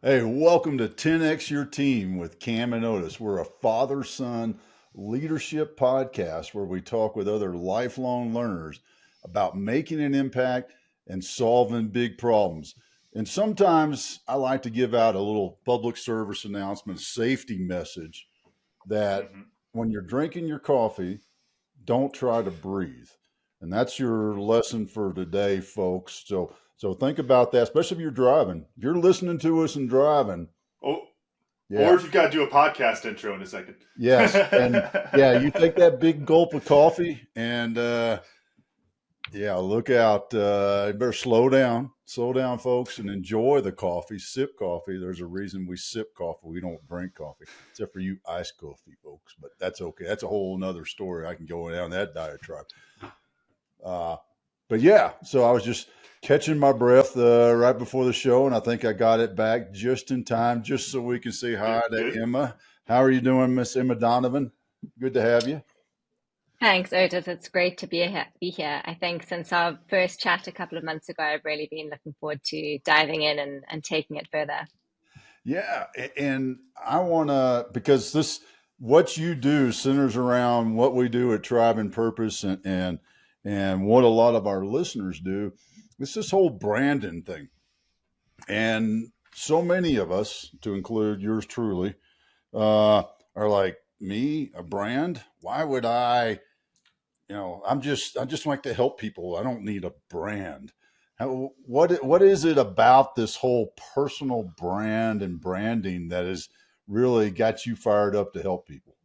Hey, welcome to 10X Your Team with Cam and Otis. We're a father son leadership podcast where we talk with other lifelong learners about making an impact and solving big problems. And sometimes I like to give out a little public service announcement, safety message that hmm when you're drinking your coffee, don't try to breathe. And that's your lesson for today, folks. So think about that, especially if you're driving. If you're listening to us and driving, Oh, yeah, or if you've got to do a podcast intro in a second. yes. And yeah, you take that big gulp of coffee and yeah, look out. You better slow down, folks, and enjoy the coffee. Sip coffee. There's a reason we sip coffee. We don't drink coffee, except for you iced coffee folks. But that's okay. That's a whole nother story. I can go down that diatribe. Uh, but yeah, so I was just catching my breath right before the show, and I think I got it back just in time, just so we can say hi Good, to good. Emma. How are you doing, Miss Emma Donovan? Good to have you. Thanks, Otis. It's great to be here. I think since our first chat a couple of months ago, I've really been looking forward to diving in and taking it further. Yeah, and I want to because this what you do centers around what we do at Tribe and Purpose, and what a lot of our listeners do. It's this whole branding thing, and so many of us, to include yours truly, are like me, a brand. Why would I? I just like to help people. I don't need a brand. What is it about this whole personal brand and branding that has really got you fired up to help people?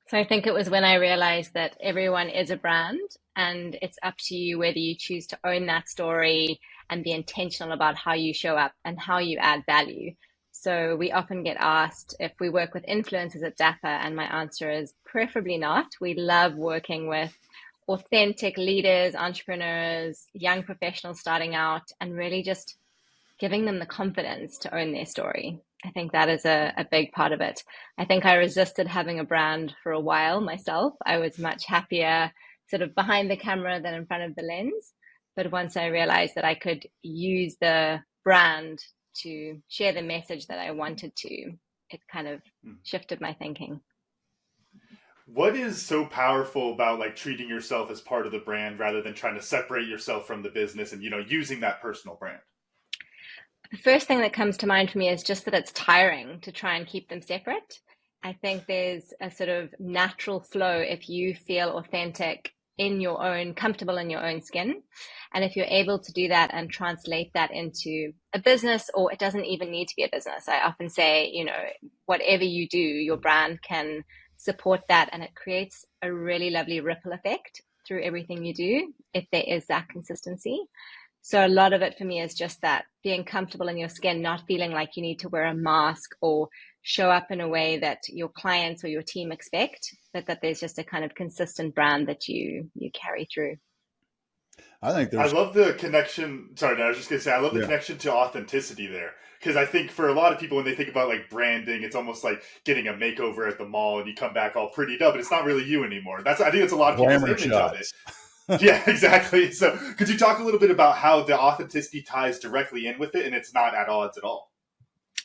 So I think it was when I realized that everyone is a brand and it's up to you whether you choose to own that story and be intentional about how you show up and how you add value. So we often get asked if we work with influencers at Dapper, and my answer is preferably not. We love working with authentic leaders, entrepreneurs, young professionals starting out, and really just giving them the confidence to own their story. I think that is a big part of it. I think I resisted having a brand for a while myself. I was much happier sort of behind the camera than in front of the lens. But once I realized that I could use the brand to share the message that I wanted to, it kind of shifted my thinking. What is so powerful about like treating yourself as part of the brand rather than trying to separate yourself from the business and using that personal brand? The first thing that comes to mind for me is just that it's tiring to try and keep them separate. I think there's a sort of natural flow if you feel authentic in your own, comfortable in your own skin. And if you're able to do that and translate that into a business, or it doesn't even need to be a business. I often say, whatever you do, your brand can support that, and it creates a really lovely ripple effect through everything you do if there is that consistency. So a lot of it for me is just that being comfortable in your skin, not feeling like you need to wear a mask or show up in a way that your clients or your team expect, but that there's just a kind of consistent brand that you carry through. I think I there's love the connection. Sorry, no, I was just gonna say I love the yeah. connection to authenticity there because I think for a lot of people when they think about like branding, it's almost like getting a makeover at the mall and you come back all prettied up, but it's not really you anymore. I think it's a lot of people's Glamour image of it. shots. Yeah, exactly. So, could you talk a little bit about how the authenticity ties directly in with it, and it's not at odds at all?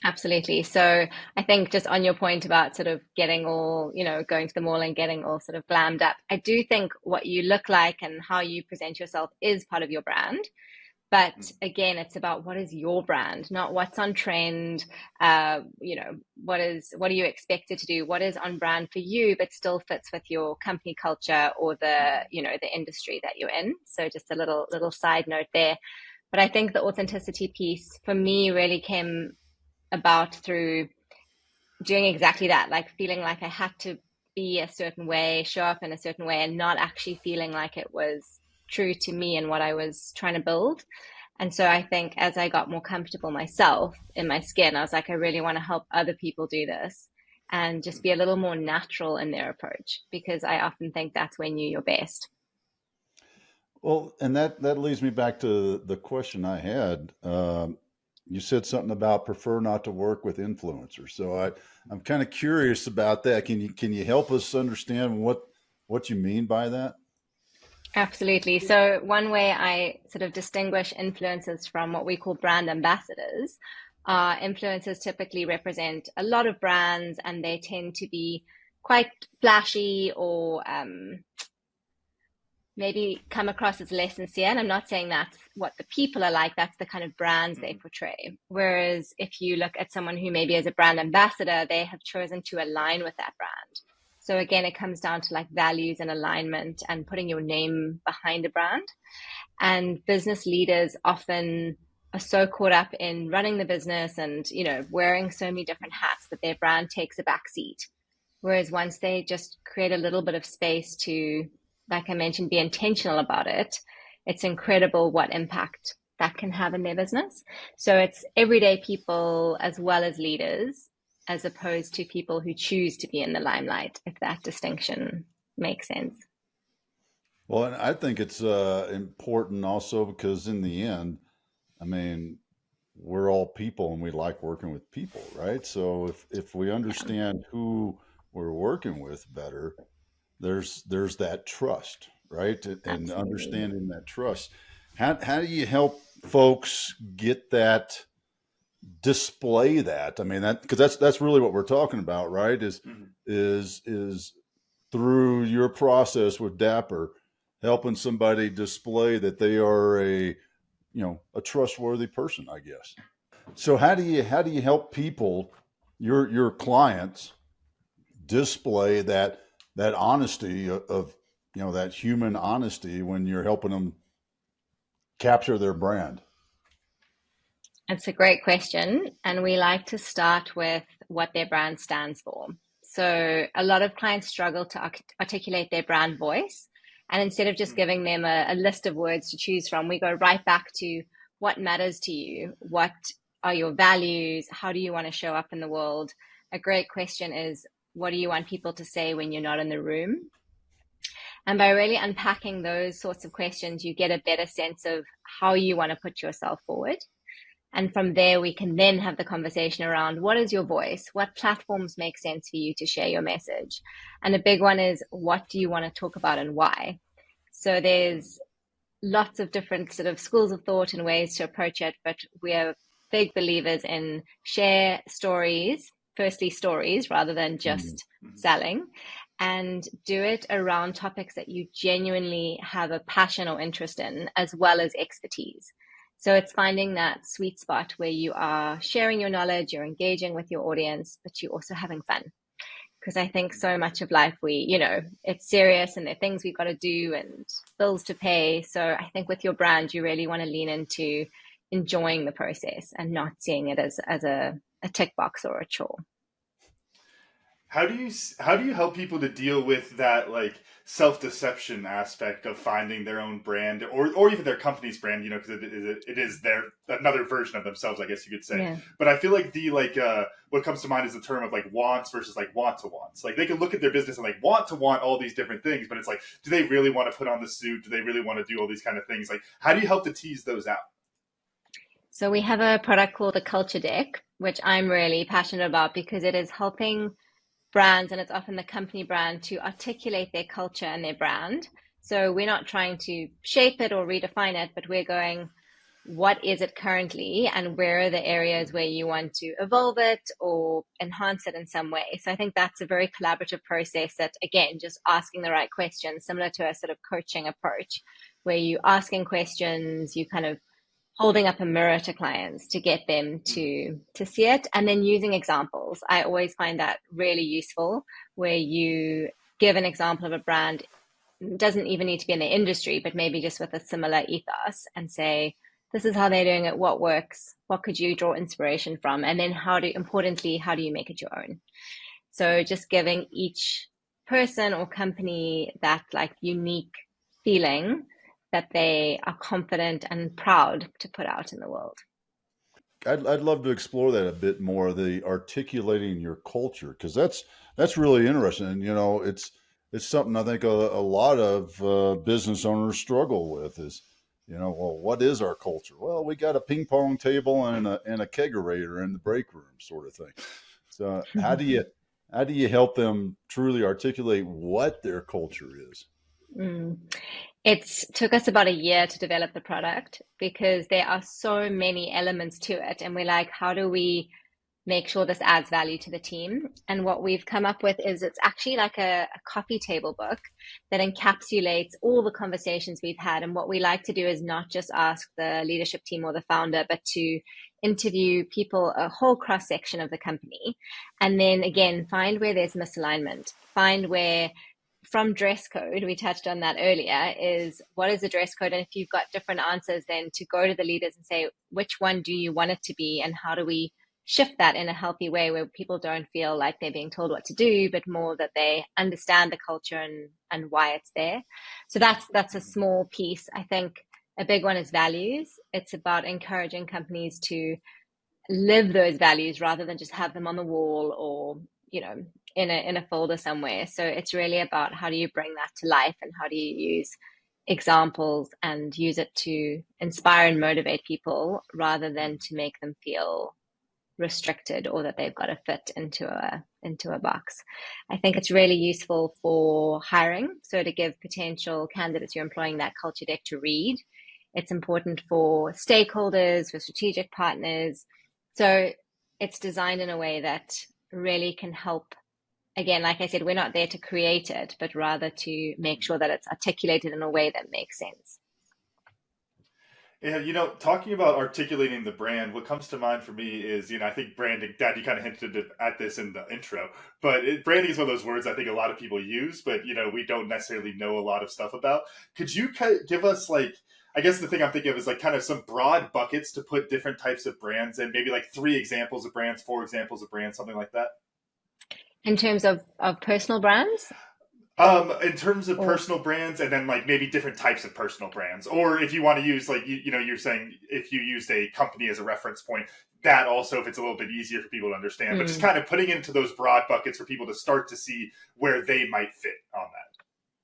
Absolutely. So I think just on your point about sort of getting all, going to the mall and getting all sort of glammed up, I do think what you look like and how you present yourself is part of your brand. But again, it's about what is your brand, not what's on trend. What are you expected to do? What is on brand for you, but still fits with your company culture or the industry that you're in. So just a little side note there. But I think the authenticity piece for me really came about through doing exactly that, like feeling like I had to be a certain way, show up in a certain way, and not actually feeling like it was true to me and what I was trying to build. And so I think as I got more comfortable myself in my skin, I was like, I really want to help other people do this and just be a little more natural in their approach because I often think that's when you're your best. Well, and that leads me back to the question I had. You said something about prefer not to work with influencers. I'm kind of curious about that. Can you help us understand what you mean by that? Absolutely. So one way I sort of distinguish influencers from what we call brand ambassadors Influencers typically represent a lot of brands and they tend to be quite flashy or maybe come across as less sincere. And I'm not saying that's what the people are like, that's the kind of brands they portray. Whereas if you look at someone who maybe is a brand ambassador, they have chosen to align with that brand. So again, it comes down to like values and alignment and putting your name behind a brand. And business leaders often are so caught up in running the business and, you know, wearing so many different hats that their brand takes a back seat. Whereas once they just create a little bit of space to, like I mentioned, be intentional about it, it's incredible what impact that can have in their business. So it's everyday people as well as leaders, as opposed to people who choose to be in the limelight, if that distinction makes sense. Well, and I think it's important also because in the end, I mean, we're all people and we like working with people, right? So if we Yeah, understand who we're working with better, there's that trust, right? And absolutely. understanding that trust. How do you help folks get that, display that? I mean, that because that's really what we're talking about, right? Mhm. Is through your process with Dapper, helping somebody display that they are a trustworthy person, I guess. So how do you help people, your clients, display that honesty of that human honesty when you're helping them capture their brand? It's a great question. And we like to start with what their brand stands for. So a lot of clients struggle to articulate their brand voice. And instead of just Mhm. giving them a list of words to choose from, we go right back to what matters to you. What are your values? How do you want to show up in the world? A great question is, what do you want people to say when you're not in the room? And by really unpacking those sorts of questions, you get a better sense of how you want to put yourself forward. And from there, we can then have the conversation around what is your voice? What platforms make sense for you to share your message? And a big one is what do you want to talk about and why? So there's lots of different sort of schools of thought and ways to approach it, but we are big believers in share stories, firstly, stories rather than Mm. just Mhm. selling, and do it around topics that you genuinely have a passion or interest in, as well as expertise. So it's finding that sweet spot where you are sharing your knowledge, you're engaging with your audience, but you're also having fun because I think so much of life it's serious and there are things we've got to do and bills to pay. So I think with your brand, you really want to lean into enjoying the process and not seeing it as a tick box or a chore. How do you help people to deal with that like self deception aspect of finding their own brand or even their company's brand? Because it is their another version of themselves, I guess you could say. Yeah. But I feel like the like what comes to mind is the term of like wants versus like want to wants. Like they can look at their business and like want to want all these different things, but it's like, do they really want to put on the suit? Do they really want to do all these kind of things? Like, how do you help to tease those out? So we have a product called the Culture Deck, which I'm really passionate about because it is helping brands, and it's often the company brand, to articulate their culture and their brand. So we're not trying to shape it or redefine it, but we're going, what is it currently, and where are the areas where you want to evolve it or enhance it in some way? So I think that's a very collaborative process that, again, just asking the right questions, similar to a sort of coaching approach, where you asking questions, you kind of holding up a mirror to clients to get them Mhm. to see it, and then using examples. I always find that really useful, where you give an example of a brand. It doesn't even need to be in the industry, but maybe just with a similar ethos, and say, this is how they're doing it, what works, what could you draw inspiration from, and then importantly, how do you make it your own? So just giving each person or company that like unique feeling that they are confident and proud to put out in the world. I'd love to explore that a bit more, the articulating your culture, because that's really interesting. And, it's something I think a lot of business owners struggle with is, well, what is our culture? Well, we got a ping pong table and a kegerator in the break room, sort of thing. So how do you help them truly articulate what their culture is? Mm. It took us about a year to develop the product because there are so many elements to it. And we're like, how do we make sure this adds value to the team? And what we've come up with is it's actually like a coffee table book that encapsulates all the conversations we've had. And what we like to do is not just ask the leadership team or the founder, but to interview people, a whole cross section of the company. And then again, find where there's misalignment, find where from dress code, we touched on that earlier, is what is the dress code? And if you've got different answers, then to go to the leaders and say, which one do you want it to be? And how do we shift that in a healthy way where people don't feel like they're being told what to do, but more that they understand the culture and why it's there. So that's a small piece. I think a big one is values. It's about encouraging companies to live those values rather than just have them on the wall or, in a folder somewhere. So it's really about how do you bring that to life and how do you use examples and use it to inspire and motivate people rather than to make them feel restricted or that they've got to fit into a box. I think it's really useful for hiring. So to give potential candidates you're employing that culture deck to read. It's important for stakeholders, for strategic partners. So it's designed in a way that really can help. Again, like I said, we're not there to create it, but rather to make sure that it's articulated in a way that makes sense. Yeah, talking about articulating the brand, what comes to mind for me is, I think branding, Dad, you kind of hinted at this in the intro, but branding is one of those words I think a lot of people use, but, we don't necessarily know a lot of stuff about. Could you give us, like, I guess the thing I'm thinking of is, like, kind of some broad buckets to put different types of brands in, maybe like 3 examples of brands, 4 examples of brands, something like that? In terms of personal brands In terms of or personal brands, and then like maybe different types of personal brands, or if you want to use like you're saying if you used a company as a reference point, that also if it's a little bit easier for people to understand, but just mm, kind of putting into those broad buckets for people to start to see where they might fit on that.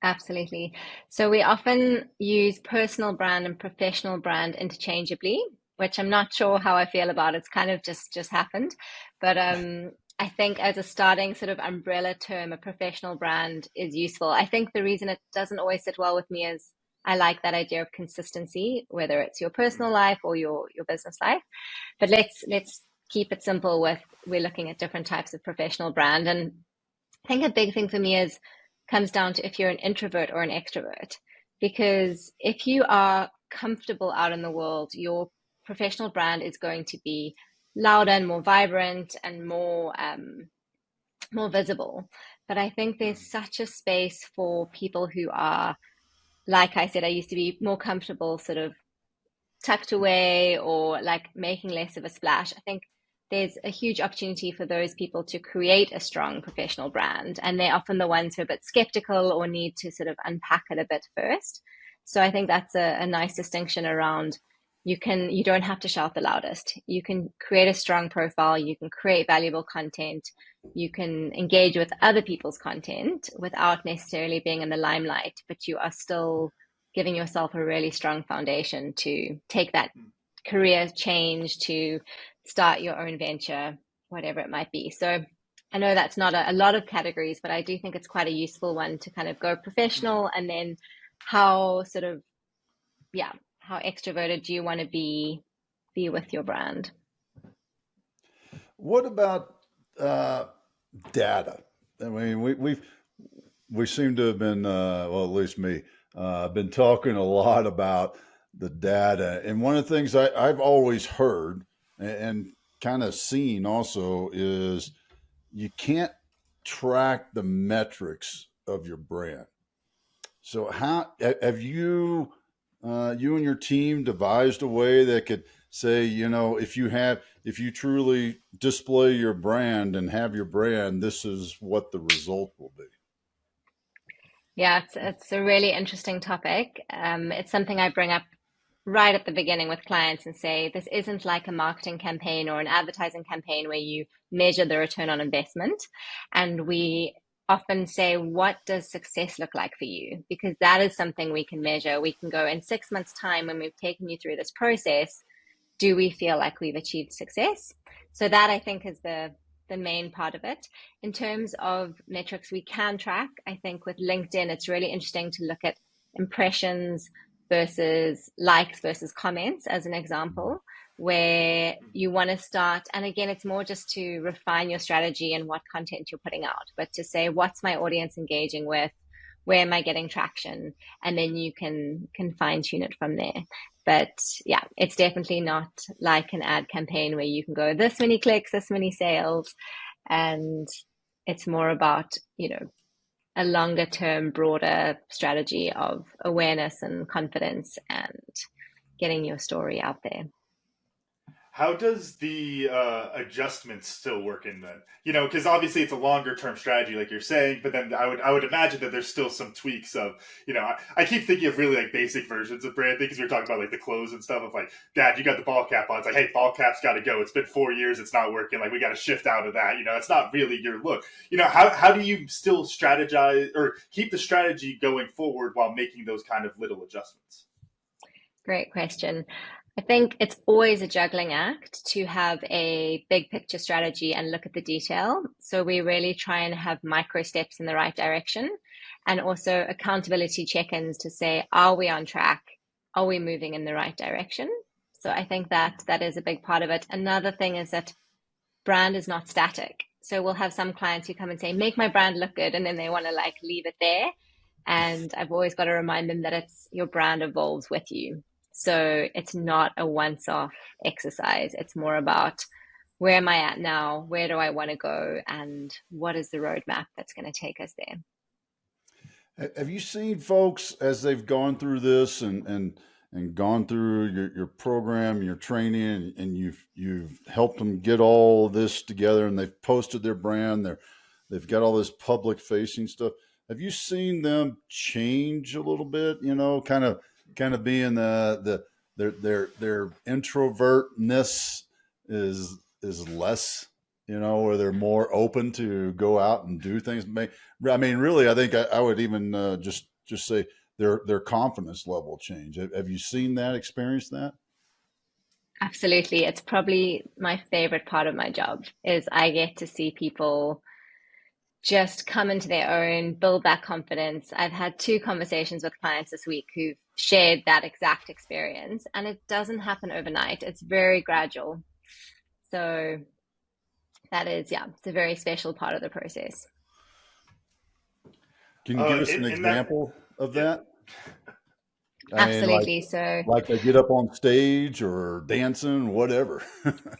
absolutely. So we often use personal brand and professional brand interchangeably, which I'm not sure how I feel about. It's kind of just happened. But I think as a starting sort of umbrella term, a professional brand is useful. I think the reason it doesn't always sit well with me is I like that idea of consistency, whether it's your personal life or your business life. But let's keep it simple with we're looking at different types of professional brand. And I think a big thing for me is comes down to if you're an introvert or an extrovert. Because if you are comfortable out in the world, your professional brand is going to be louder and more vibrant and more visible. But I think there's such a space for people who are, like I said, I used to be more comfortable sort of tucked away or like making less of a splash. I think there's a huge opportunity for those people to create a strong professional brand. And they're often the ones who are a bit skeptical or need to sort of unpack it a bit first. So I think that's a nice distinction around you don't have to shout the loudest. You can create a strong profile, you can create valuable content, you can engage with other people's content without necessarily being in the limelight, but you are still giving yourself a really strong foundation to take that career change, to start your own venture, whatever it might be. So I know that's not a lot of categories, but I do think it's quite a useful one to kind of go professional and then how sort of, yeah, how extroverted do you want to be with your brand? What about uh, data? I mean, we seem to have been, well, at least me, been talking a lot about the data. And one of the things I've always heard and kind of seen also is you can't track the metrics of your brand. So how have you, you and your team devised a way that could say, if you truly display your brand and have your brand, this is what the result will be. Yeah, it's a really interesting topic. It's something I bring up right at the beginning with clients and say this isn't like a marketing campaign or an advertising campaign where you measure the return on investment. And we often say, what does success look like for you? Because that is something we can measure. We can go in 6 months' time when we've taken you through this process, do we feel like we've achieved success? So that I think is the main part of it. In terms of metrics we can track, I think with LinkedIn, it's really interesting to look at impressions versus likes versus comments as an example, where you want to start. And again, it's more just to refine your strategy and what content you're putting out, but to say, what's my audience engaging with? Where am I getting traction? And then you can fine tune it from there. But yeah, it's definitely not like an ad campaign where you can go this many clicks, this many sales. And it's more about, a longer term, broader strategy of awareness and confidence and getting your story out there. How does the adjustments still work in that? Because obviously it's a longer term strategy, like you're saying. But then I would imagine that there's still some tweaks of, I keep thinking of really like basic versions of branding because we were talking about like the clothes and stuff of like, Dad, you got the ball cap on. It's like, hey, ball cap's got to go. It's been 4 years. It's not working. Like we got to shift out of that. It's not really your look. How do you still strategize or keep the strategy going forward while making those kind of little adjustments? Great question. I think it's always a juggling act to have a big picture strategy and look at the detail. So we really try and have micro steps in the right direction, and also accountability check-ins to say, are we on track? Are we moving in the right direction? So I think that is a big part of it. Another thing is that brand is not static. So we'll have some clients who come and say, make my brand look good, and then they want to like leave it there. And I've always got to remind them that it's your brand evolves with you. So it's not a once-off exercise. It's more about, where am I at now? Where do I want to go? And what is the roadmap that's going to take us there? Have you seen folks as they've gone through this and gone through your program, your training, and you've helped them get all this together, and they've posted their brand, they've got all this public facing stuff. Have you seen them change a little bit? Kind of being their introvertness is less, or they're more open to go out and do things. I mean, really, I think I would even just say their confidence level change. Have you seen that, experienced that? Absolutely. It's probably my favorite part of my job is I get to see people just come into their own, build that confidence. I've had 2 conversations with clients this week who've shared that exact experience, and it doesn't happen overnight. It's very gradual. So that is, yeah, it's a very special part of the process. Can you give us an example of that? Absolutely. Like they get up on stage or dancing, whatever.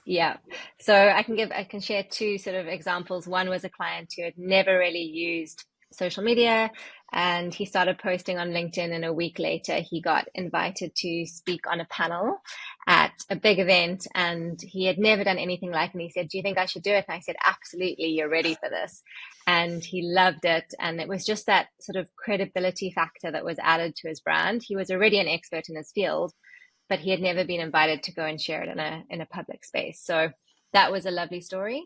Yeah. So I can share 2 sort of examples. One was a client who had never really used social media, and he started posting on LinkedIn, and a week later he got invited to speak on a panel at a big event, and he had never done anything like it. And he said, do you think I should do it? And I said, absolutely, you're ready for this. And he loved it. And it was just that sort of credibility factor that was added to his brand. He was already an expert in his field, but he had never been invited to go and share it in a public space. So that was a lovely story.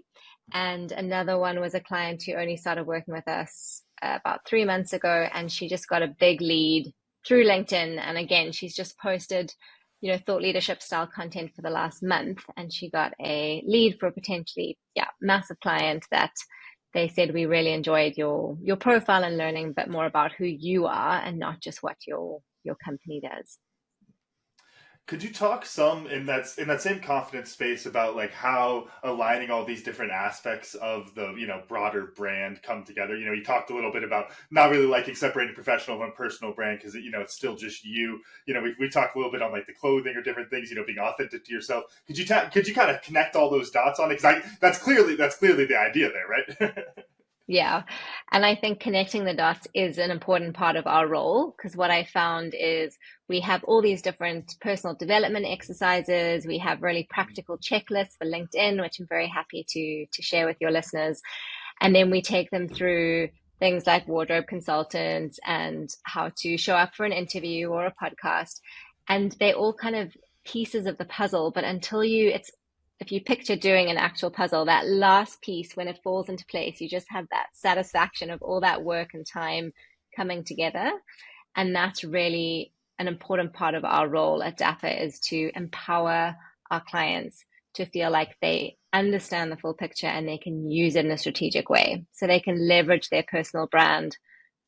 And another one was a client who only started working with us about 3 months ago, and she just got a big lead through LinkedIn. And again, she's just posted, thought leadership style content for the last month, and she got a lead for a potentially, massive client that they said, we really enjoyed your profile and learning, but more about who you are and not just what your company does. Could you talk some in that same confidence space about like how aligning all these different aspects of the broader brand come together? You talked a little bit about not really liking separating professional from personal brand because it's still just you. We talked a little bit on like the clothing or different things. Being authentic to yourself. Could you kind of connect all those dots on it? Because that's clearly the idea there, right? Yeah. And I think connecting the dots is an important part of our role, because what I found is we have all these different personal development exercises. We have really practical checklists for LinkedIn, which I'm very happy to share with your listeners. And then we take them through things like wardrobe consultants and how to show up for an interview or a podcast. And they all kind of pieces of the puzzle, but if you picture doing an actual puzzle, that last piece, when it falls into place, you just have that satisfaction of all that work and time coming together. And that's really an important part of our role at Dapper, is to empower our clients to feel like they understand the full picture and they can use it in a strategic way. So they can leverage their personal brand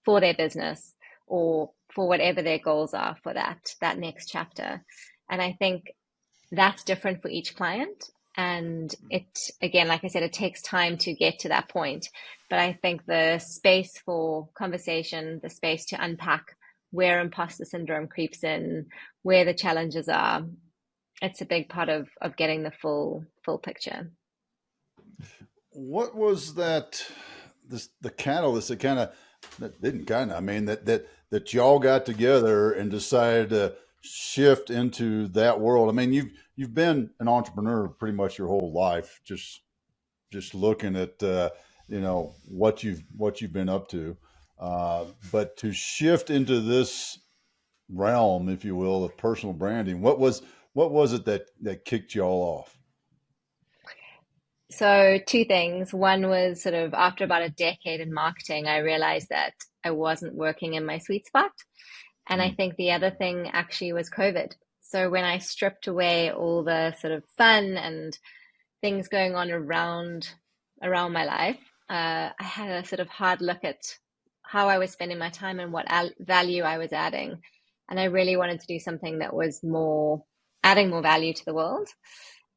for their business or for whatever their goals are for that next chapter. And I think that's different for each client. And it, again, like I said, it takes time to get to that point. But I think the space for conversation, the space to unpack where imposter syndrome creeps in, where the challenges are, it's a big part of getting the full picture. What was that? The catalyst that kind of that didn't kind of. I mean that y'all got together and decided to shift into that world. I mean you've been an entrepreneur pretty much your whole life. Just looking at what you've been up to, but to shift into this realm, if you will, of personal branding. What was it that kicked y'all off? So two things. One was sort of after about a decade in marketing, I realized that I wasn't working in my sweet spot. And I Mm. think the other thing actually was COVID. So when I stripped away all the sort of fun and things going on around my life, I had a sort of hard look at how I was spending my time and what value I was adding. And I really wanted to do something that was more adding more value to the world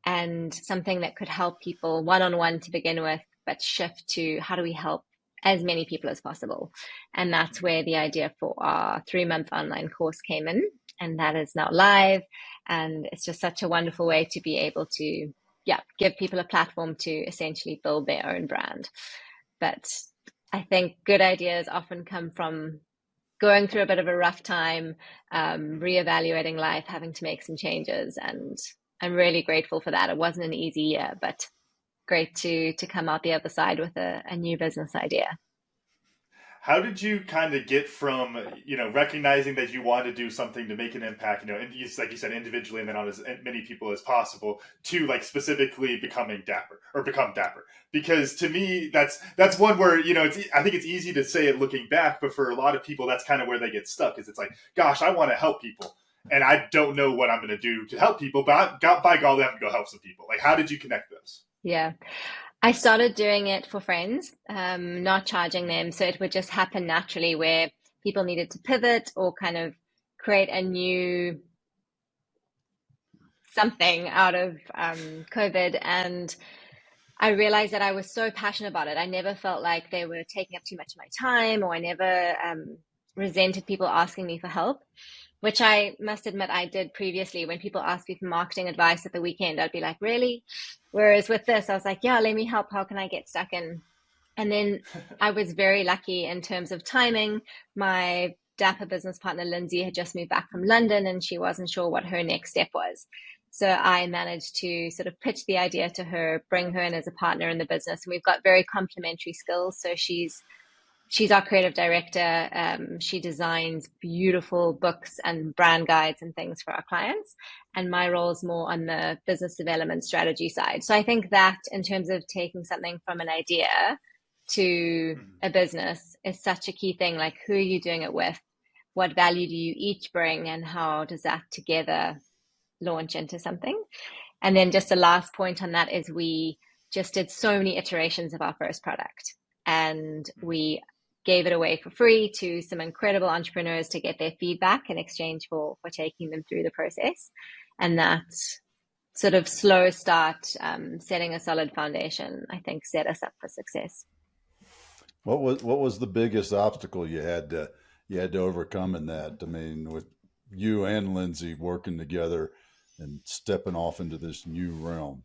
and something that could help people one on one to begin with, but shift to how do we help as many people as possible. And that's where the idea for our 3-month online course came in. And that is now live. And it's just such a wonderful way to be able to, yeah, give people a platform to essentially build their own brand. But I think good ideas often come from going through a bit of a rough time, reevaluating life, having to make some changes. And I'm really grateful for that. It wasn't an easy year, but great to come out the other side with a new business idea. How did you kind of get from, recognizing that you wanted to do something to make an impact, and like you said, individually and then on as many people as possible, to like specifically becoming dapper or become dapper? Because to me, that's one where, I think it's easy to say it looking back, but for a lot of people, that's kind of where they get stuck. Is it's like, gosh, I want to help people, and I don't know what I'm going to do to help people, but by golly, I'm going to go help some people. Like, how did you connect those? Yeah. I started doing it for friends, not charging them. So it would just happen naturally where people needed to pivot or kind of create a new something out of COVID. And I realized that I was so passionate about it. I never felt like they were taking up too much of my time, or I never resented people asking me for help, which I must admit I did previously. When people asked me for marketing advice at the weekend, I'd be like, really? Whereas with this, I was like, yeah, let me help. How can I get stuck in? And then I was very lucky in terms of timing. My Dapper business partner, Lindsay, had just moved back from London and she wasn't sure what her next step was. So I managed to sort of pitch the idea to her, bring her in as a partner in the business. And we've got very complementary skills. So she's our creative director. She designs beautiful books and brand guides and things for our clients. And my role is more on the business development strategy side. So I think that in terms of taking something from an idea to a business is such a key thing. Like, who are you doing it with? What value do you each bring? And how does that together launch into something? And then just the last point on that is we just did so many iterations of our first product. And we gave it away for free to some incredible entrepreneurs to get their feedback in exchange for taking them through the process. And that sort of slow start, setting a solid foundation, I think set us up for success. What was the biggest obstacle you had to overcome in that? I mean, with you and Lindsay working together and stepping off into this new realm.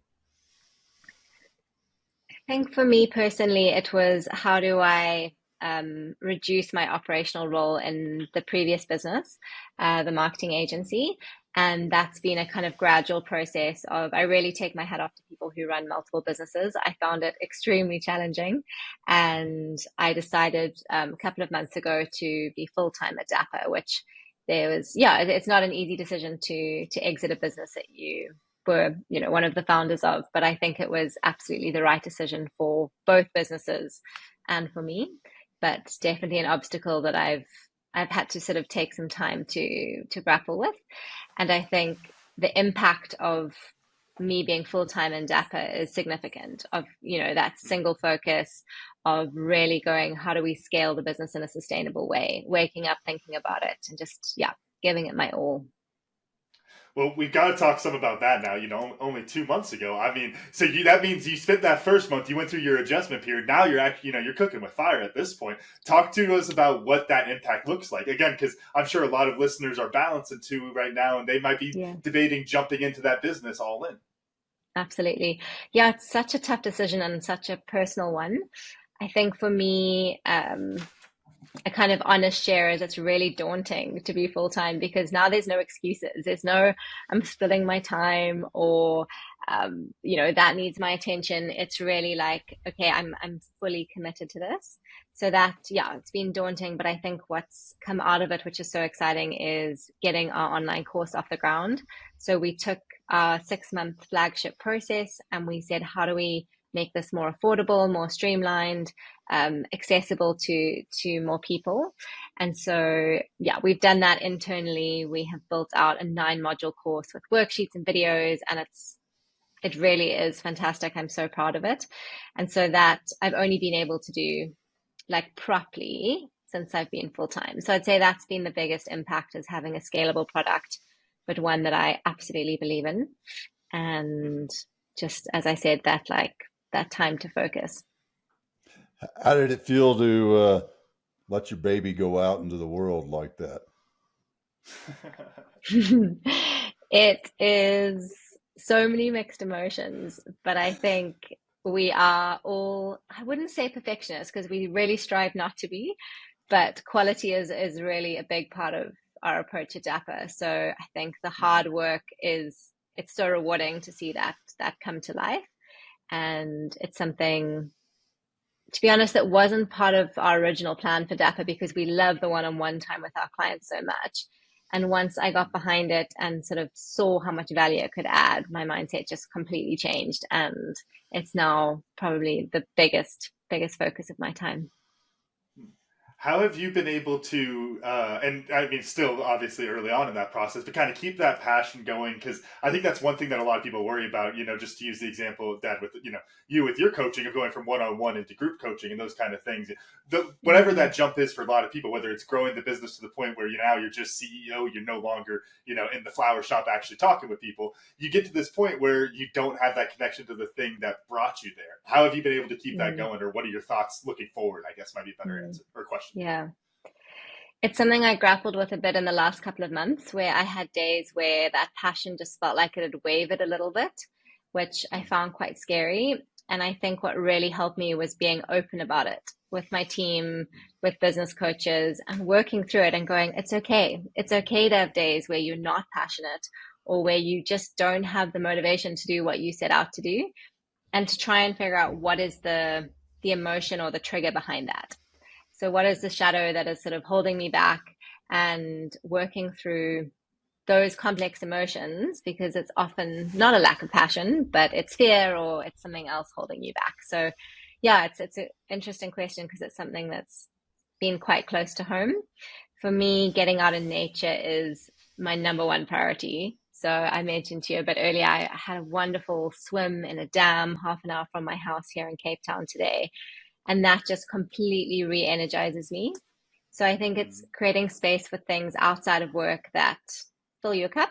I think for me personally, it was how do I reduce my operational role in the previous business, the marketing agency. And that's been a kind of gradual process of, I really take my hat off to people who run multiple businesses. I found it extremely challenging. And I decided a couple of months ago to be full-time at Dapper, which it's not an easy decision to exit a business that you were, one of the founders of, but I think it was absolutely the right decision for both businesses and for me. But definitely an obstacle that I've had to sort of take some time to grapple with. And I think the impact of me being full-time in Dapper is significant of, that single focus of really going, how do we scale the business in a sustainable way? Waking up, thinking about it, and just, yeah, giving it my all. Well, we've got to talk some about that now. Only 2 months ago. I mean, so that means you spent that first month. You went through your adjustment period. Now you're actually, you're cooking with fire at this point. Talk to us about what that impact looks like. Again, because I'm sure a lot of listeners are balancing two right now, and they might be Yeah, debating jumping into that business all in. absolutely. Yeah, it's such a tough decision and such a personal one. I think for me, a kind of honest share is it's really daunting to be full time because now there's no excuses. There's no, I'm splitting my time or, that needs my attention. It's really like, okay, I'm fully committed to this. So that, yeah, it's been daunting, but I think what's come out of it, which is so exciting, is getting our online course off the ground. So we took our 6 month flagship process and we said, how do we make this more affordable, more streamlined, accessible to more people? And so, yeah, we've done that internally. We have built out a 9 module course with worksheets and videos, and it really is fantastic. I'm so proud of it. And so that I've only been able to do like properly since I've been full time. So I'd say that's been the biggest impact, is having a scalable product, but one that I absolutely believe in. And just as I said, that time to focus. How did it feel to let your baby go out into the world like that? It is so many mixed emotions, but I think we are all, I wouldn't say perfectionists because we really strive not to be, but quality is really a big part of our approach at Dapper. So I think the hard work it's so rewarding to see that come to life. And it's something, to be honest, that wasn't part of our original plan for Dapper because we love the one-on-one time with our clients so much. And once I got behind it and sort of saw how much value it could add, my mindset just completely changed. And it's now probably the biggest focus of my time. How have you been able to, and I mean, still obviously early on in that process, but kind of keep that passion going? Because I think that's one thing that a lot of people worry about, just to use the example, Dad, with, you with your coaching of going from one-on-one into group coaching and those kind of things. Whatever that jump is for a lot of people, whether it's growing the business to the point where now you're just CEO, you're no longer, in the flower shop actually talking with people, you get to this point where you don't have that connection to the thing that brought you there. How have you been able to keep that going, or what are your thoughts looking forward, I guess might be a better answer or question. Yeah. It's something I grappled with a bit in the last couple of months where I had days where that passion just felt like it had wavered a little bit, which I found quite scary. And I think what really helped me was being open about it with my team, with business coaches, and working through it and going, it's okay. It's okay to have days where you're not passionate or where you just don't have the motivation to do what you set out to do, and to try and figure out what is the emotion or the trigger behind that. So what is the shadow that is sort of holding me back, and working through those complex emotions, because it's often not a lack of passion, but it's fear or it's something else holding you back. So yeah, it's an interesting question because it's something that's been quite close to home. For me, getting out in nature is my number one priority. So I mentioned to you a bit earlier, I had a wonderful swim in a dam half an hour from my house here in Cape Town today. And that just completely re-energizes me. So I think it's creating space for things outside of work that fill your cup,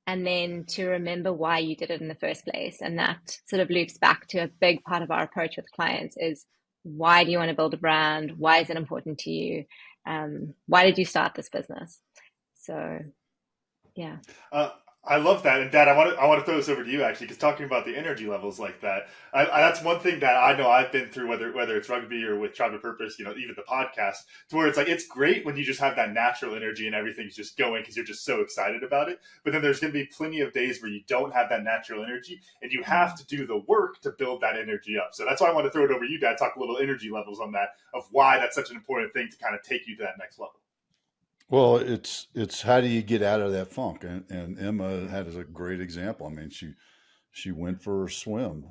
and then to remember why you did it in the first place. And that sort of loops back to a big part of our approach with clients is, why do you want to build a brand? Why is it important to you? Why did you start this business? So, yeah. Uh, I love that, and Dad, I want to throw this over to you actually, because talking about the energy levels like that, that's one thing that I know I've been through, whether it's rugby or with Tribe of Purpose, even the podcast, to where it's like it's great when you just have that natural energy and everything's just going because you're just so excited about it. But then there's going to be plenty of days where you don't have that natural energy, and you have to do the work to build that energy up. So that's why I want to throw it over to you, Dad. Talk a little energy levels on that, of why that's such an important thing to kind of take you to that next level. Well, it's how do you get out of that funk? And Emma had a great example. I mean, she went for a swim,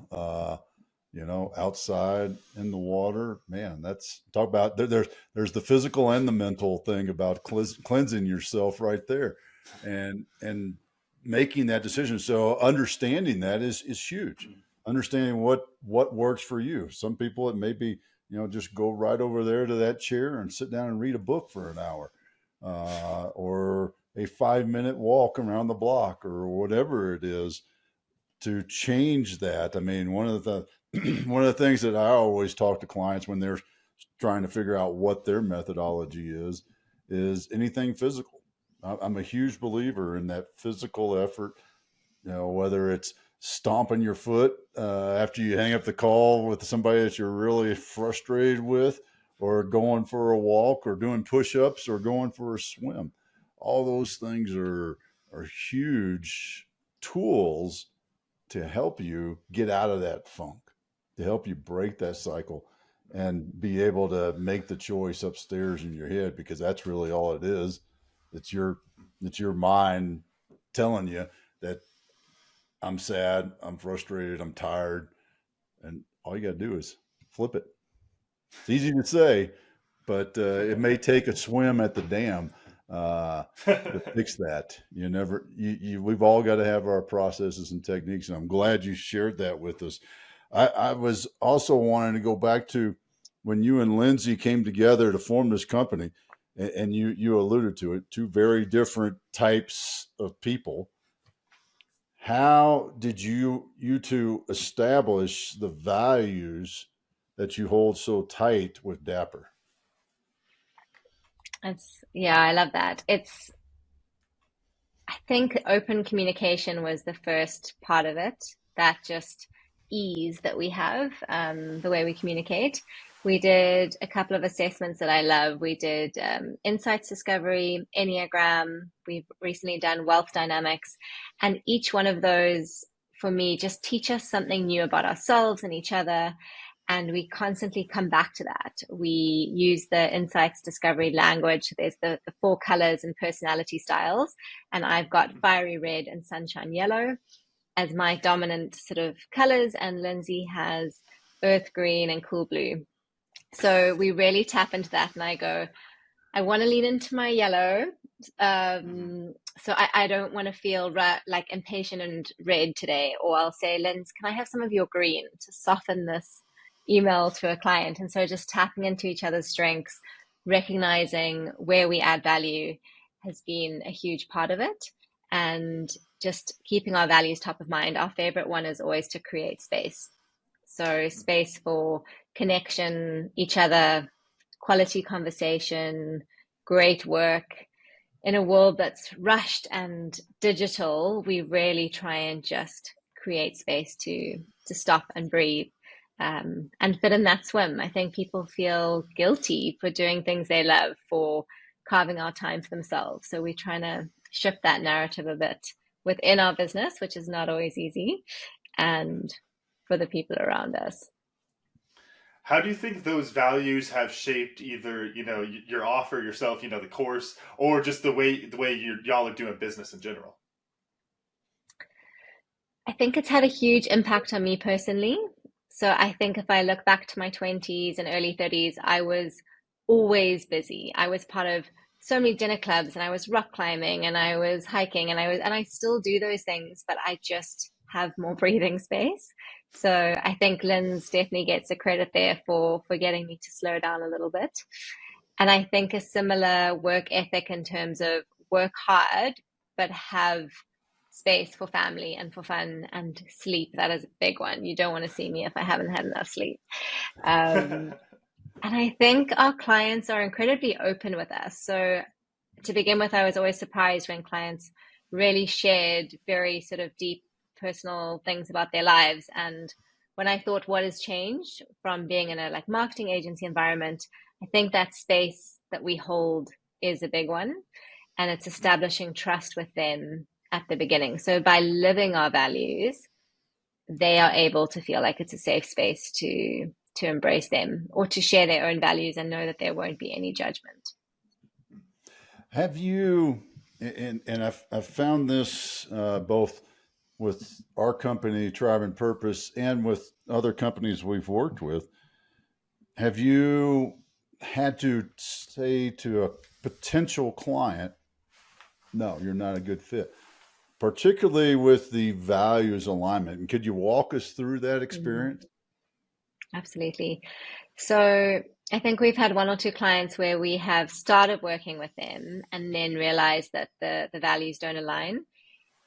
outside in the water. Man, that's talk about there's the physical and the mental thing about cleansing yourself right there, and making that decision. So understanding that is huge. Understanding what works for you. Some people it may be, just go right over there to that chair and sit down and read a book for an hour, or a 5 minute walk around the block, or whatever it is to change that. I mean, one of the one of the things that I always talk to clients when they're trying to figure out what their methodology is anything physical. I'm a huge believer in that physical effort, whether it's stomping your foot after you hang up the call with somebody that you're really frustrated with, or going for a walk, or doing push-ups, or going for a swim. All those things are huge tools to help you get out of that funk, to help you break that cycle and be able to make the choice upstairs in your head, because that's really all it is. It's your mind telling you that I'm sad, I'm frustrated, I'm tired, and all you got to do is flip it. It's easy to say, but it may take a swim at the dam to fix that. We've all got to have our processes and techniques, and I'm glad you shared that with us. I was also wanting to go back to when you and Lindsay came together to form this company, and you alluded to it, two very different types of people. How did you two establish the values that you hold so tight with Dapper? Yeah, I love that. I think open communication was the first part of it. That just ease that we have, the way we communicate. We did a couple of assessments that I love. We did insights discovery, Enneagram. We've recently done wealth dynamics. And each one of those, for me, just teach us something new about ourselves and each other. And we constantly come back to that. We use the insights discovery language. There's the four colors and personality styles. And I've got fiery red and sunshine yellow as my dominant sort of colors. And Lindsay has earth green and cool blue. So we really tap into that. And I go, I want to lean into my yellow. So I don't want to feel like impatient and red today. Or I'll say, Linz, can I have some of your green to soften this email to a client? And so just tapping into each other's strengths, recognizing where we add value has been a huge part of it. And just keeping our values top of mind. Our favorite one is always to create space. So space for connection, each other, quality conversation, great work. In a world that's rushed and digital, we really try and just create space to stop and breathe, and fit in that swim. I think people feel guilty for doing things they love, for carving out time for themselves. So we're trying to shift that narrative a bit within our business, which is not always easy, and for the people around us. How do you think those values have shaped either, your offer yourself, the course, or just the way y'all are doing business in general? I think it's had a huge impact on me personally. So I think if I look back to my 20s and early 30s, I was always busy. I was part of so many dinner clubs, and I was rock climbing, and I was hiking, and I still do those things, but I just have more breathing space. So I think Lynn's definitely gets the credit there for getting me to slow down a little bit. And I think a similar work ethic in terms of work hard, but have space for family and for fun and sleep. That is a big one. You don't want to see me if I haven't had enough sleep. Um, and I think our clients are incredibly open with us. So to begin with, I was always surprised when clients really shared very sort of deep personal things about their lives. And when I thought what has changed from being in a like marketing agency environment, I think that space that we hold is a big one. And it's establishing trust with them at the beginning. So by living our values, they are able to feel like it's a safe space to embrace them or to share their own values and know that there won't be any judgment. Have you, and I've found this both with our company, Tribe and Purpose, and with other companies we've worked with. Have you had to say to a potential client, no, you're not a good fit, particularly with the values alignment. And could you walk us through that Mm, experience? absolutely. So I think we've had one or two clients where we have started working with them and then realized that the values don't align.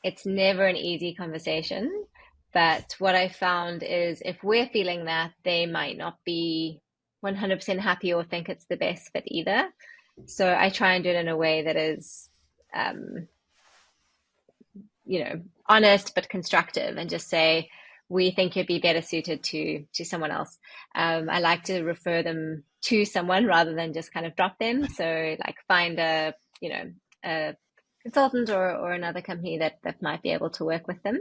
It's never an easy conversation, but what I found is if we're feeling that, they might not be 100% happy or think it's the best fit either. So I try and do it in a way that is, um, honest but constructive, and just say, we think you'd be better suited to someone else. I like to refer them to someone rather than just kind of drop them. So like find a consultant or another company that might be able to work with them.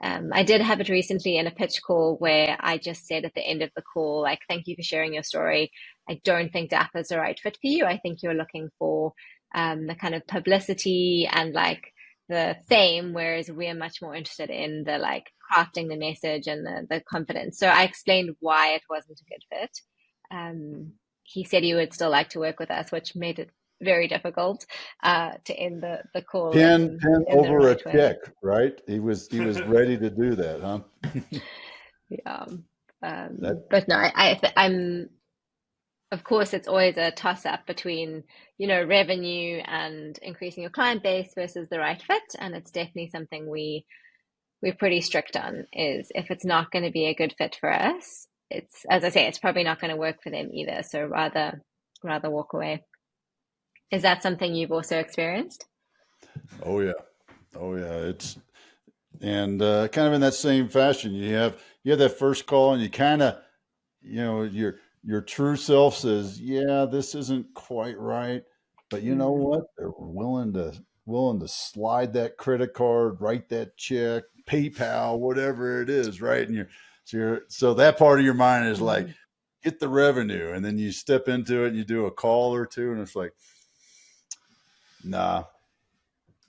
I did have it recently in a pitch call where I just said at the end of the call, like, thank you for sharing your story. I don't think DAP is the right fit for you. I think you're looking for the kind of publicity and like the fame, whereas we're much more interested in the like crafting the message and the confidence. So I explained why it wasn't a good fit. He said he would still like to work with us, which made it very difficult to end the call Pen in the over a right way. check, right? He was ready to do that, huh? Yeah. That But no, I'm, of course, it's always a toss up between, revenue and increasing your client base versus the right fit. And it's definitely something we're pretty strict on, is if it's not going to be a good fit for us, it's, as I say, it's probably not going to work for them either. So rather walk away. Is that something you've also experienced? oh yeah, oh yeah. It's and kind of in that same fashion. You have that first call, and you kind of your true self says, yeah, this isn't quite right, but you know Mm. what? They're willing to slide that credit card, write that check, PayPal, whatever it is, right? And so that part of your mind is like, Mm. get the revenue, and then you step into it and you do a call or two, and it's like, nah,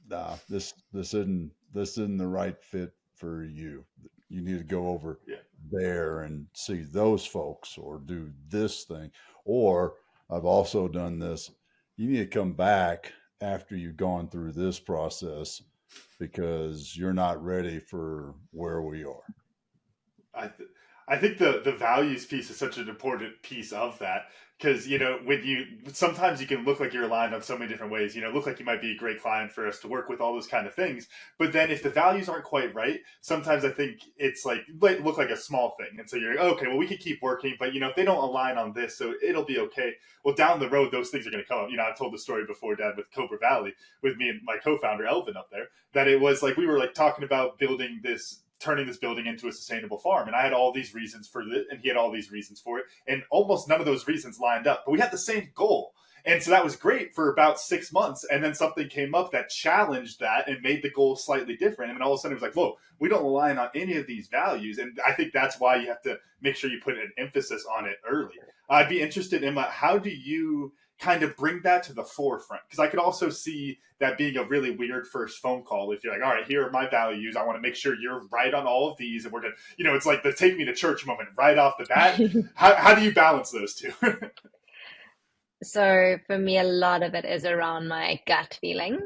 nah, this isn't the right fit for you. You need to go over Yeah. there and see those folks or do this thing. Or I've also done this. You need to come back after you've gone through this process because you're not ready for where we are. I th- I think the values piece is such an important piece of that, because when you sometimes you can look like you're aligned on so many different ways. Look like you might be a great client for us to work with, all those kind of things. But then if the values aren't quite right, sometimes I think it's like look like a small thing, and so you're like, okay, well we could keep working, but if they don't align on this, so it'll be okay. Well, down the road, those things are going to come up. I've told the story before, Dad, with Cobra Valley, with me and my co-founder Elvin up there, that it was like we were like talking about building this, turning this building into a sustainable farm. And I had all these reasons for it, and he had all these reasons for it. And almost none of those reasons lined up. But we had the same goal. And so that was great for about 6 months. And then something came up that challenged that and made the goal slightly different. And then all of a sudden it was like, whoa, we don't align on any of these values. And I think that's why you have to make sure you put an emphasis on it early. I'd be interested, Emma, how do you kind of bring that to the forefront? Because I could also see that being a really weird first phone call if you're like, all right, here are my values. I want to make sure you're right on all of these. And we're going to, it's like the take me to church moment right off the bat. How do you balance those two? So for me, a lot of it is around my gut feeling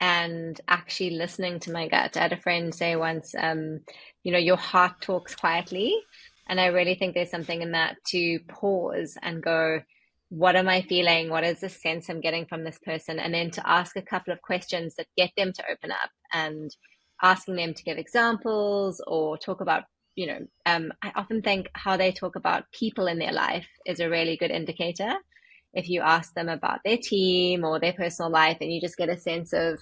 and actually listening to my gut. I had a friend say once, your heart talks quietly. And I really think there's something in that, to pause and go, what am I feeling? What is the sense I'm getting from this person? And then to ask a couple of questions that get them to open up, and asking them to give examples or talk about, I often think how they talk about people in their life is a really good indicator. If you ask them about their team or their personal life, and you just get a sense of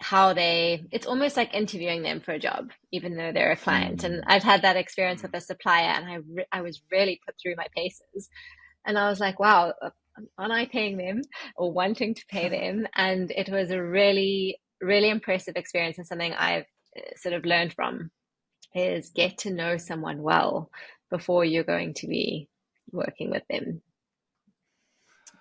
how it's almost like interviewing them for a job, even though they're a client. And Mm. I've had that experience with a supplier, and I was really put through my paces. And I was like, wow, aren't I paying them or wanting to pay them? And it was a really, really impressive experience, and something I've sort of learned from, is get to know someone well before you're going to be working with them.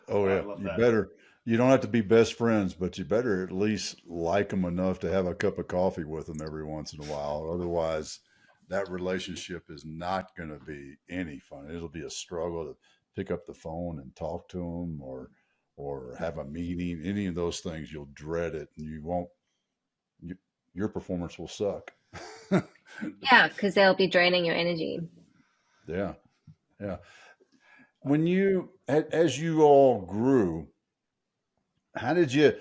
Oh I yeah, love you that. better. You don't have to be best friends, but you better at least like them enough to have a cup of coffee with them every once in a while. Otherwise, that relationship is not going to be any fun. It'll be a struggle to pick up the phone and talk to them, or have a meeting. Any of those things, you'll dread it, and you won't. You, your performance will suck. Yeah, because they'll be draining your energy. Yeah, yeah. When as you all grew, how did you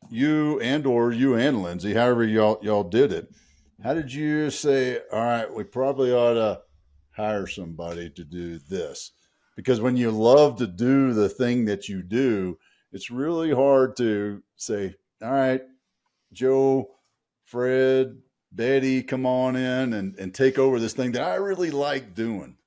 you and Lindsay, however y'all did it, how did you say, all right, we probably ought to hire somebody to do this? Because when you love to do the thing that you do, it's really hard to say, all right, Joe, Fred, Betty, come on in and take over this thing that I really like doing.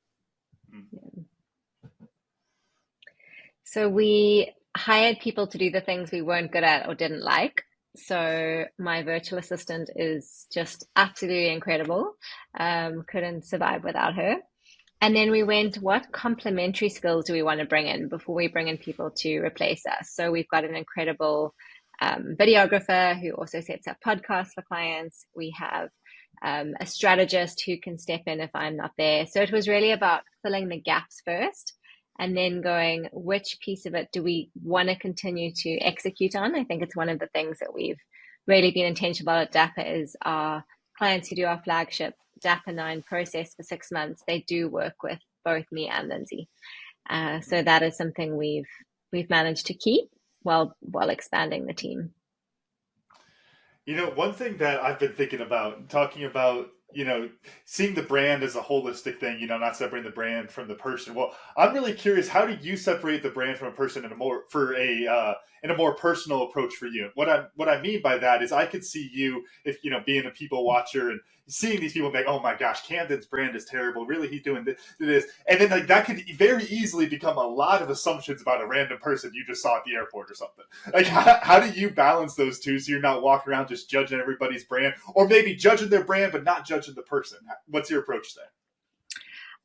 So we hired people to do the things we weren't good at or didn't like. So my virtual assistant is just absolutely incredible. Couldn't survive without her. And then we went, what complementary skills do we want to bring in before we bring in people to replace us? So we've got an incredible videographer who also sets up podcasts for clients. We have a strategist who can step in if I'm not there. So it was really about filling the gaps first and then going, which piece of it do we want to continue to execute on? I think it's one of the things that we've really been intentional about at Dapper is our clients who do our flagship Dapper 9 process for 6 months, they do work with both me and Lindsay. So that is something we've managed to keep while expanding the team. One thing that I've been thinking about, talking about, seeing the brand as a holistic thing, not separating the brand from the person. Well, I'm really curious, how do you separate the brand from a person in a more personal approach for you? What I mean by that is I could see you, if, being a people watcher and seeing these people like, oh my gosh, Camden's brand is terrible. Really, he's doing this. And then like that could very easily become a lot of assumptions about a random person you just saw at the airport or something. Like, how do you balance those two so you're not walking around just judging everybody's brand, or maybe judging their brand but not judging the person? What's your approach there?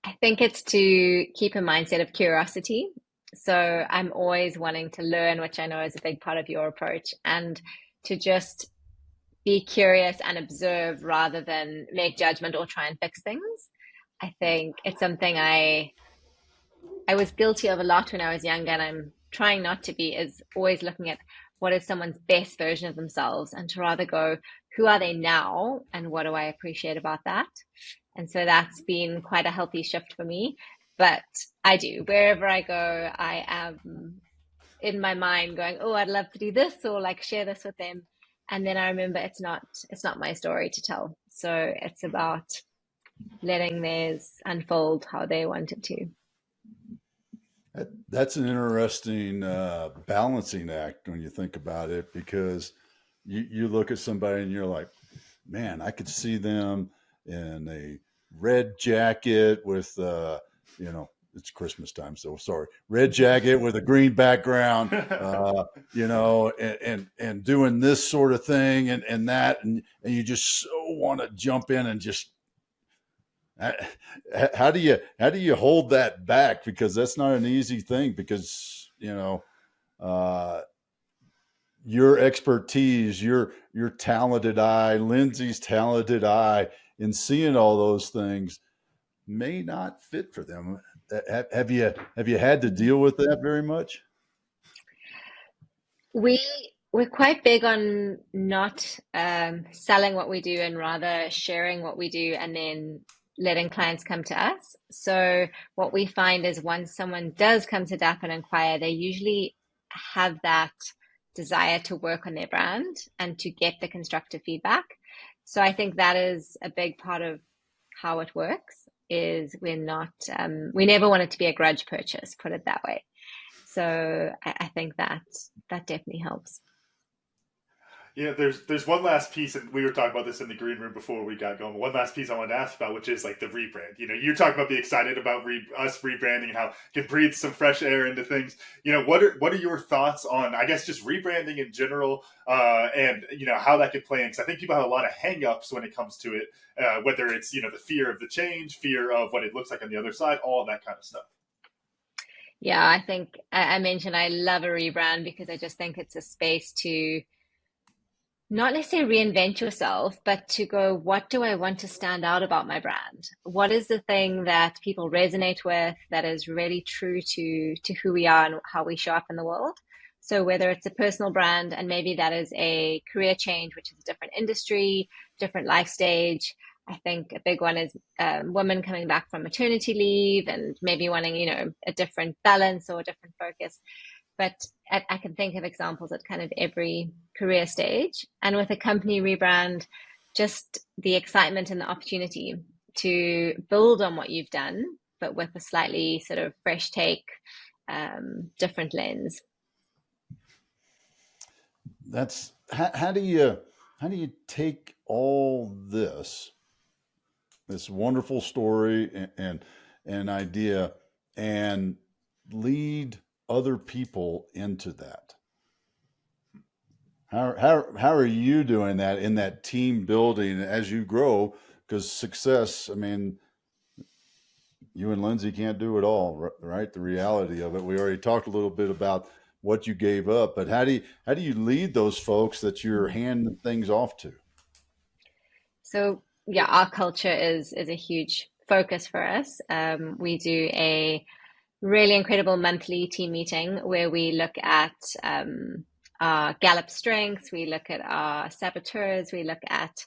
I think it's to keep a mindset of curiosity. So I'm always wanting to learn, which I know is a big part of your approach, and to just be curious and observe rather than make judgment or try and fix things. I think it's something I was guilty of a lot when I was younger, and I'm trying not to be, is always looking at what is someone's best version of themselves and to rather go, who are they now and what do I appreciate about that? And so that's been quite a healthy shift for me. But I do, wherever I go, I am in my mind going, oh, I'd love to do this or like share this with them. And then I remember it's not my story to tell. So it's about letting theirs unfold how they want it to. That's an interesting balancing act when you think about it, because you look at somebody and you're like, man, I could see them in a red jacket with, it's Christmas time, so sorry, red jacket with a green background, and doing this sort of thing and that, and you just so want to jump in and just how do you hold that back, because that's not an easy thing, because uh, your expertise, your talented eye, Lindsay's talented eye in seeing all those things may not fit for them. Have you had to deal with that very much? We we're quite big on not selling what we do and rather sharing what we do and then letting clients come to us. So what we find is once someone does come to DAP and inquire, they usually have that desire to work on their brand and to get the constructive feedback. So I think that is a big part of how it works is we never want it to be a grudge purchase, put it that way. So I think that definitely helps. There's one last piece, and we were talking about this in the green room before we got going. One last piece I wanted to ask about, which is like the rebrand. You're talking about being excited about us rebranding and how it can breathe some fresh air into things. What are your thoughts on, I guess, just rebranding in general, and how that could play in? Because I think people have a lot of hangups when it comes to it, whether it's the fear of the change, fear of what it looks like on the other side, all of that kind of stuff. Yeah, I think I mentioned I love a rebrand because I just think it's a space to not necessarily reinvent yourself, but to go, what do I want to stand out about my brand? What is the thing that people resonate with that is really true to who we are and how we show up in the world? So whether it's a personal brand and maybe that is a career change, which is a different industry, different life stage. I think a big one is women coming back from maternity leave and maybe wanting, a different balance or a different focus. But I can think of examples at kind of every career stage. And with a company rebrand, just the excitement and the opportunity to build on what you've done, but with a slightly sort of fresh take, different lens. That's how do you take all this wonderful story and idea and lead other people into that? How are you doing that in that team building as you grow? Because success, I mean, you and Lindsay can't do it all, right? The reality of it. We already talked a little bit about what you gave up, but how do you lead those folks that you're handing things off to? So yeah, our culture is a huge focus for us. We do a really incredible monthly team meeting where we look at our Gallup strengths, we look at our saboteurs, we look at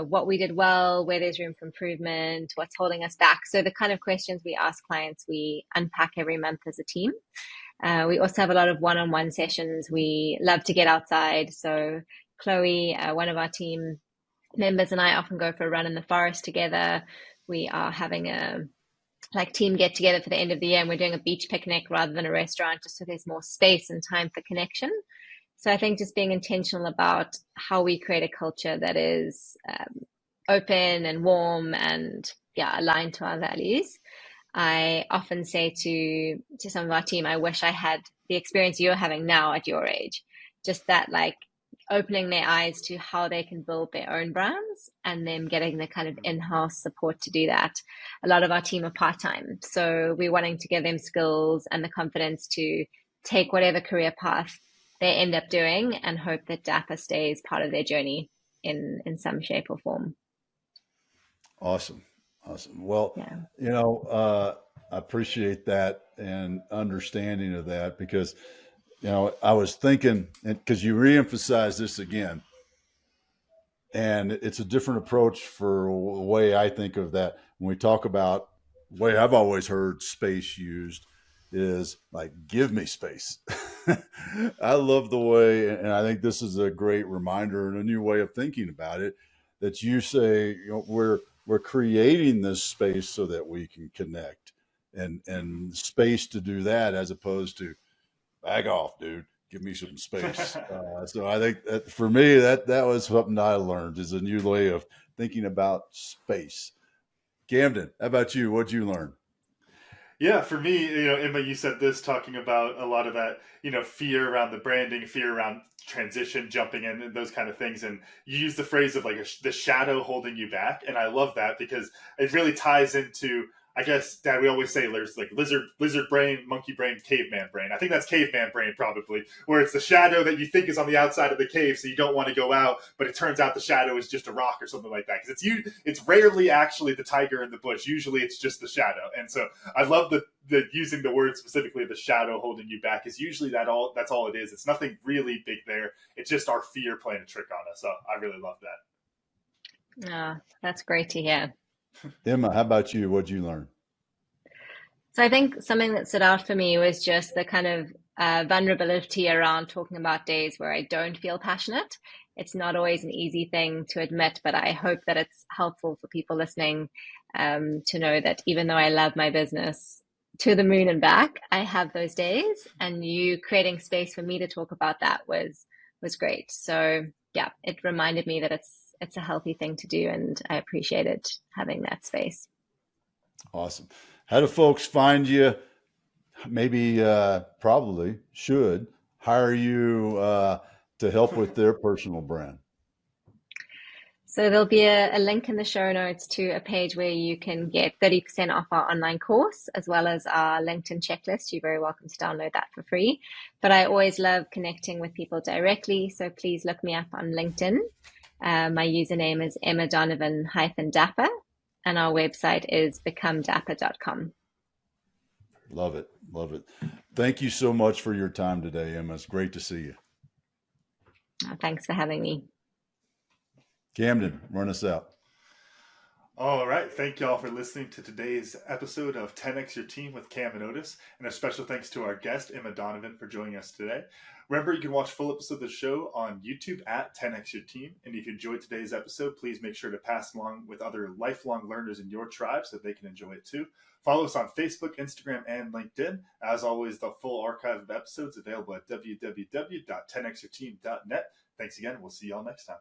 what we did well, where there's room for improvement, what's holding us back. So the kind of questions we ask clients, we unpack every month as a team. We also have a lot of one-on-one sessions. We love to get outside. So Chloe, one of our team members, and I often go for a run in the forest together. We are having a team get together for the end of the year, and we're doing a beach picnic rather than a restaurant, just so there's more space and time for connection. So I think just being intentional about how we create a culture that is open and warm and aligned to our values. I often say to some of our team, I wish I had the experience you're having now at your age. Just that opening their eyes to how they can build their own brands and then getting the kind of in-house support to do that. A lot of our team are part-time, so we're wanting to give them skills and the confidence to take whatever career path they end up doing and hope that Dapper stays part of their journey in some shape or form. Awesome. Awesome. Well, Yeah. I appreciate that and understanding of that because, I was thinking, because you reemphasize this again, and it's a different approach for the way I think of that. When we talk about the way I've always heard space used is like, give me space. I love the way, and I think this is a great reminder and a new way of thinking about it, that you say, we're creating this space so that we can connect and space to do that, as opposed to back off, dude. Give me some space. So I think that for me, that was something I learned, is a new way of thinking about space. Camden, how about you? What'd you learn? Yeah, for me, Emma, you said this talking about a lot of that, fear around the branding, fear around transition, jumping in, and those kind of things. And you use the phrase of the shadow holding you back. And I love that because it really ties into, I guess, Dad, we always say there's lizard brain, monkey brain, caveman brain. I think that's caveman brain probably, where it's the shadow that you think is on the outside of the cave, so you don't want to go out, but it turns out the shadow is just a rock or something like that. Because it's rarely actually the tiger in the bush. Usually it's just the shadow. And so I love the using the word specifically, the shadow holding you back, is usually that's all it is. It's nothing really big there. It's just our fear playing a trick on us. So I really love that. That's great to hear. Emma, how about you? What'd you learn? So I think something that stood out for me was just the kind of vulnerability around talking about days where I don't feel passionate. It's not always an easy thing to admit, but I hope that it's helpful for people listening to know that even though I love my business to the moon and back, I have those days, and you creating space for me to talk about that was great. So yeah, it reminded me that it's a healthy thing to do, and I appreciated having that space. Awesome. How do folks find you? Maybe, probably should hire you to help with their personal brand. So there'll be a link in the show notes to a page where you can get 30% off our online course, as well as our LinkedIn checklist. You're very welcome to download that for free. But I always love connecting with people directly, so please look me up on LinkedIn. My username is Emma Donovan-Dapper, and our website is becomedapper.com. Love it. Love it. Thank you so much for your time today, Emma. It's great to see you. Thanks for having me. Camden, run us out. All right. Thank y'all for listening to today's episode of 10X Your Team with Cam and Otis. And a special thanks to our guest, Emma Donovan, for joining us today. Remember, you can watch full episodes of the show on YouTube at 10X Your Team. And if you enjoyed today's episode, please make sure to pass along with other lifelong learners in your tribe so that they can enjoy it too. Follow us on Facebook, Instagram, and LinkedIn. As always, the full archive of episodes available at www.10xyourteam.net. Thanks again. We'll see y'all next time.